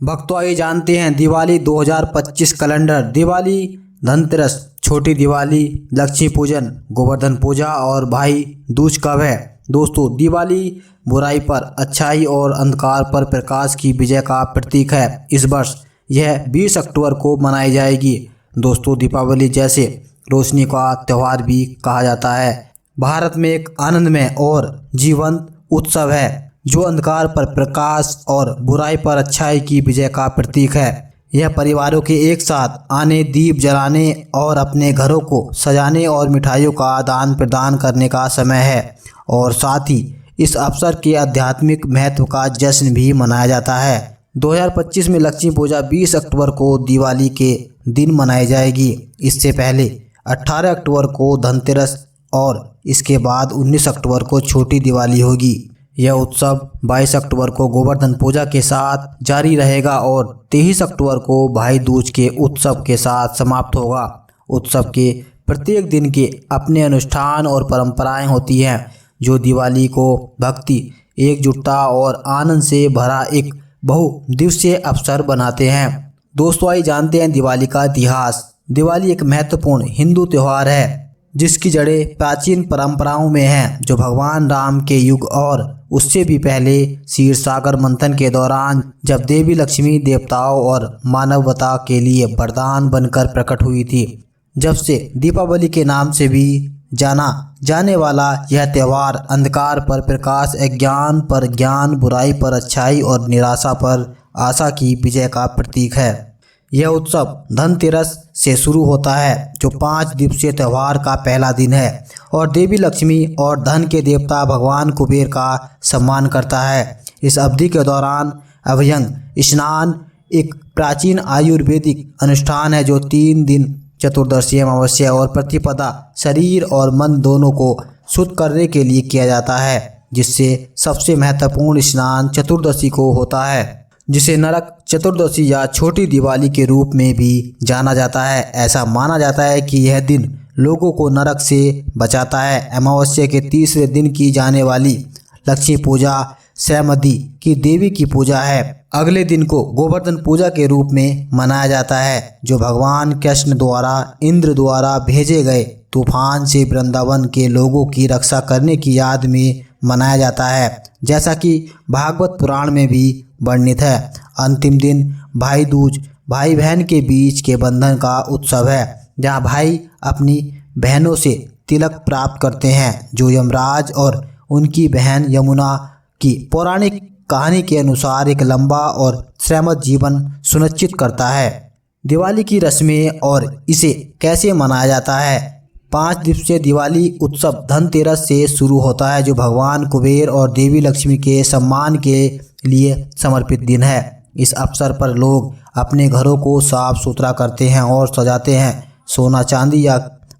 भक्तों आइए जानते हैं दिवाली 2025 कैलेंडर। दिवाली, धनतेरस, छोटी दिवाली, लक्ष्मी पूजन, गोवर्धन पूजा और भाई दूज कब है। दोस्तों, दिवाली बुराई पर अच्छाई और अंधकार पर प्रकाश की विजय का प्रतीक है। इस वर्ष यह 20 अक्टूबर को मनाई जाएगी। दोस्तों, दीपावली जैसे रोशनी का त्यौहार भी कहा जाता है। भारत में एक आनंदमय और जीवंत उत्सव है जो अंधकार पर प्रकाश और बुराई पर अच्छाई की विजय का प्रतीक है। यह परिवारों के एक साथ आने, दीप जलाने और अपने घरों को सजाने और मिठाइयों का आदान प्रदान करने का समय है। और साथ ही इस अवसर के आध्यात्मिक महत्व का जश्न भी मनाया जाता है। 2025 में लक्ष्मी पूजा 20 अक्टूबर को दिवाली के दिन मनाई जाएगी। इससे पहले 18 अक्टूबर को धनतेरस और इसके बाद 19 अक्टूबर को छोटी दिवाली होगी। यह उत्सव 22 अक्टूबर को गोवर्धन पूजा के साथ जारी रहेगा और 23 अक्टूबर को भाई दूज के उत्सव के साथ समाप्त होगा। उत्सव के प्रत्येक दिन के अपने अनुष्ठान और परंपराएं होती हैं जो दिवाली को भक्ति, एकजुटता और आनंद से भरा एक बहुदिवसीय अवसर बनाते हैं। दोस्तों, आइए जानते हैं दिवाली का इतिहास। दिवाली एक महत्वपूर्ण हिंदू त्यौहार है जिसकी जड़ें प्राचीन परंपराओं में हैं, जो भगवान राम के युग और उससे भी पहले क्षीर सागर मंथन के दौरान जब देवी लक्ष्मी देवताओं और मानवता के लिए वरदान बनकर प्रकट हुई थी। जब से दीपावली के नाम से भी जाना जाने वाला यह त्यौहार अंधकार पर प्रकाश, अज्ञान पर ज्ञान, बुराई पर अच्छाई और निराशा पर आशा की विजय का प्रतीक है। यह उत्सव धनतेरस से शुरू होता है जो 5 दिवसीय त्यौहार का पहला दिन है और देवी लक्ष्मी और धन के देवता भगवान कुबेर का सम्मान करता है। इस अवधि के दौरान अभ्यंग स्नान एक प्राचीन आयुर्वेदिक अनुष्ठान है जो 3 दिन चतुर्दशी, अमावस्या और प्रतिपदा शरीर और मन दोनों को शुद्ध करने के लिए किया जाता है, जिससे सबसे महत्वपूर्ण स्नान चतुर्दशी को होता है, जिसे नरक चतुर्दशी या छोटी दिवाली के रूप में भी जाना जाता है। ऐसा माना जाता है कि यह दिन लोगों को नरक से बचाता है। अमावस्या के तीसरे दिन की जाने वाली लक्ष्मी पूजा श्रीमती की देवी की पूजा है। अगले दिन को गोवर्धन पूजा के रूप में मनाया जाता है जो भगवान कृष्ण द्वारा इंद्र द्वारा भेजे गए तूफान से वृंदावन के लोगों की रक्षा करने की याद में मनाया जाता है, जैसा कि भागवत पुराण में भी वर्णित है। अंतिम दिन भाई दूज भाई बहन के बीच के बंधन का उत्सव है, जहां भाई अपनी बहनों से तिलक प्राप्त करते हैं, जो यमराज और उनकी बहन यमुना की पौराणिक कहानी के अनुसार एक लंबा और श्रीमंत जीवन सुनिश्चित करता है। दिवाली की रस्में और इसे कैसे मनाया जाता है। 5 दिवसीय दिवाली उत्सव धनतेरस से शुरू होता है जो भगवान कुबेर और देवी लक्ष्मी के सम्मान के लिए समर्पित दिन है। इस अवसर पर लोग अपने घरों को साफ सुथरा करते हैं और सजाते हैं, सोना चांदी या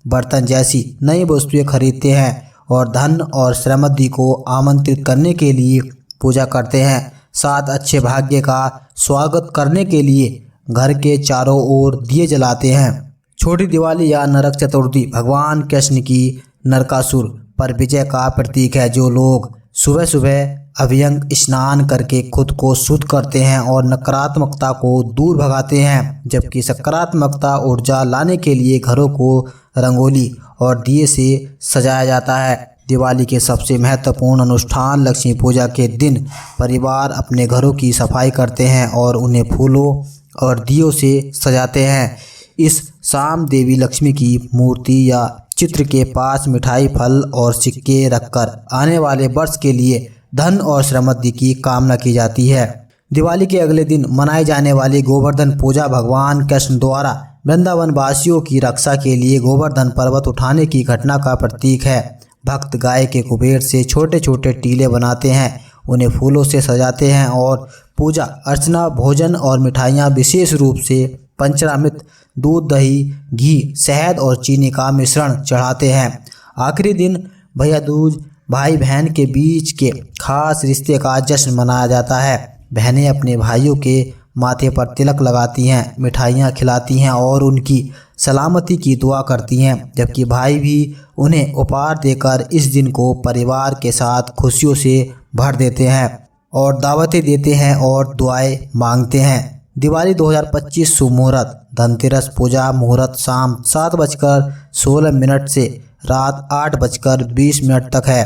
बर्तन जैसी नई वस्तुएं खरीदते हैं और धन और समृद्धि को आमंत्रित करने के लिए पूजा करते हैं। साथ अच्छे भाग्य का स्वागत करने के लिए घर के चारों ओर दिए जलाते हैं। छोटी दिवाली या नरक चतुर्थी भगवान कृष्ण की नरकासुर पर विजय का प्रतीक है, जो लोग सुबह सुबह अभ्यंग स्नान करके खुद को शुद्ध करते हैं और नकारात्मकता को दूर भगाते हैं, जबकि सकारात्मकता ऊर्जा लाने के लिए घरों को रंगोली और दिए से सजाया जाता है। दिवाली के सबसे महत्वपूर्ण अनुष्ठान लक्ष्मी पूजा के दिन परिवार अपने घरों की सफाई करते हैं और उन्हें फूलों और दियों से सजाते हैं। इस शाम देवी लक्ष्मी की मूर्ति या चित्र के पास मिठाई, फल और सिक्के रखकर आने वाले वर्ष के लिए धन और समृद्धि की कामना की जाती है। दिवाली के अगले दिन मनाई जाने वाली गोवर्धन पूजा भगवान कृष्ण द्वारा वृंदावन वासियों की रक्षा के लिए गोवर्धन पर्वत उठाने की घटना का प्रतीक है। भक्त गाय के कुबेर से छोटे छोटे टीले बनाते हैं, उन्हें फूलों से सजाते हैं और पूजा अर्चना, भोजन और मिठाइयाँ विशेष रूप से पंचामृत, दूध, दही, घी, शहद और चीनी का मिश्रण चढ़ाते हैं। आखिरी दिन भैया दूज भाई बहन के बीच के खास रिश्ते का जश्न मनाया जाता है। बहनें अपने भाइयों के माथे पर तिलक लगाती हैं, मिठाइयाँ खिलाती हैं और उनकी सलामती की दुआ करती हैं, जबकि भाई भी उन्हें उपहार देकर इस दिन को परिवार के साथ खुशियों से भर देते हैं। और दावतें देते हैं और दुआएं मांगते हैं। दिवाली 2025 शुभ मुहूर्त धनतेरस पूजा मुहूर्त शाम 7:16 से रात 8:20 तक है।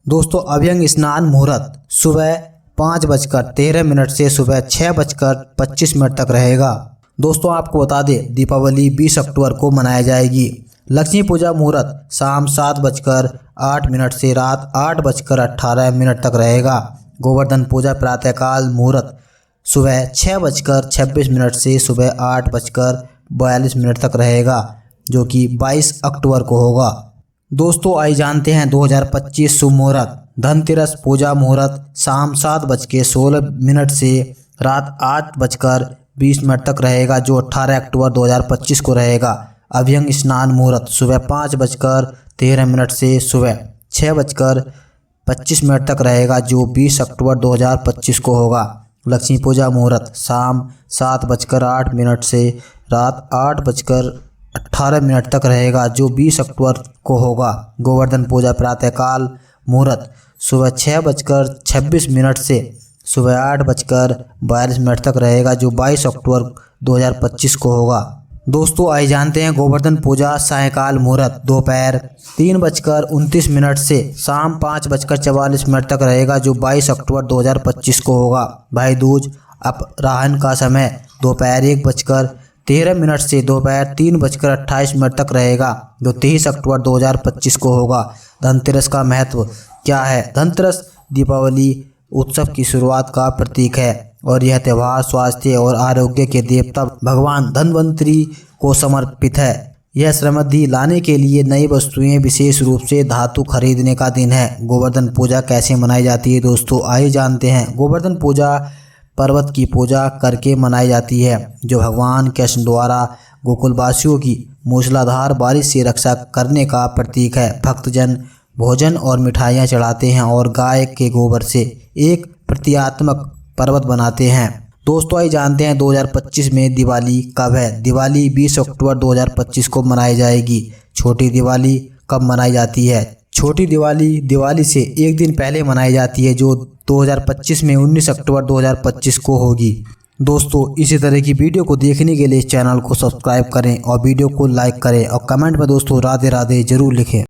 दोस्तों अभ्यंग स्नान मुहूर्त सुबह 5:13 से सुबह 6:25 तक रहेगा। दोस्तों आपको बता दें दीपावली 20 अक्टूबर को मनाई जाएगी। लक्ष्मी पूजा मुहूर्त शाम 7:08 से रात 8:18 तक रहेगा। गोवर्धन पूजा प्रातःकाल मुहूर्त सुबह 6:26 से सुबह 8:42 तक रहेगा, जो कि 22 अक्टूबर को होगा। दोस्तों आइए जानते हैं 2025 शुभ मुहूर्त धनतेरस पूजा मुहूर्त शाम 7:16 से रात 8:20 तक रहेगा, जो 18 अक्टूबर 2025 को रहेगा। अभ्यंग स्नान मुहूर्त सुबह 5:13 से सुबह 6:25 तक रहेगा, जो 20 अक्टूबर 2025 को होगा। लक्ष्मी पूजा मुहूर्त शाम 7:08 से रात 8:18 तक रहेगा, जो 20 अक्टूबर को होगा। गोवर्धन पूजा प्रातःकाल मुहूर्त सुबह 6:26 से सुबह 8:42 तक रहेगा, जो 22 अक्टूबर 2025 को होगा। दोस्तों आइए जानते हैं गोवर्धन पूजा सायंकाल मुहूर्त दोपहर 3:29 से शाम 5:44 तक रहेगा, जो 22 अक्टूबर 2025 को होगा। भाई दूज अपराह्न का समय दोपहर 1:13 से दोपहर 3:28 तक रहेगा, जो 23 अक्टूबर 2025 को होगा। धनतेरस का महत्व क्या है? धनतेरस दीपावली उत्सव की शुरुआत का प्रतीक है और यह त्यौहार स्वास्थ्य और आरोग्य के देवता भगवान धन्वंतरी को समर्पित है। यह समृद्धि लाने के लिए नई वस्तुएं विशेष रूप से धातु खरीदने का दिन है। गोवर्धन पूजा कैसे मनाई जाती है? दोस्तों आइए जानते हैं। गोवर्धन पूजा पर्वत की पूजा करके मनाई जाती है, जो भगवान कृष्ण द्वारा गोकुलवासियों की मूसलाधार बारिश से रक्षा करने का प्रतीक है। भक्तजन भोजन और मिठाइयाँ चढ़ाते हैं और गाय के गोबर से एक प्रतीकात्मक पर्वत बनाते हैं। दोस्तों आइए जानते हैं 2025 में दिवाली कब है? दिवाली 20 अक्टूबर 2025 को मनाई जाएगी। छोटी दिवाली कब मनाई जाती है? छोटी दिवाली दिवाली से एक दिन पहले मनाई जाती है, जो 2025 में 19 अक्टूबर 2025 को होगी। दोस्तों इसी तरह की वीडियो को देखने के लिए इस चैनल को सब्सक्राइब करें और वीडियो को लाइक करें और कमेंट में दोस्तों राधे राधे जरूर लिखें।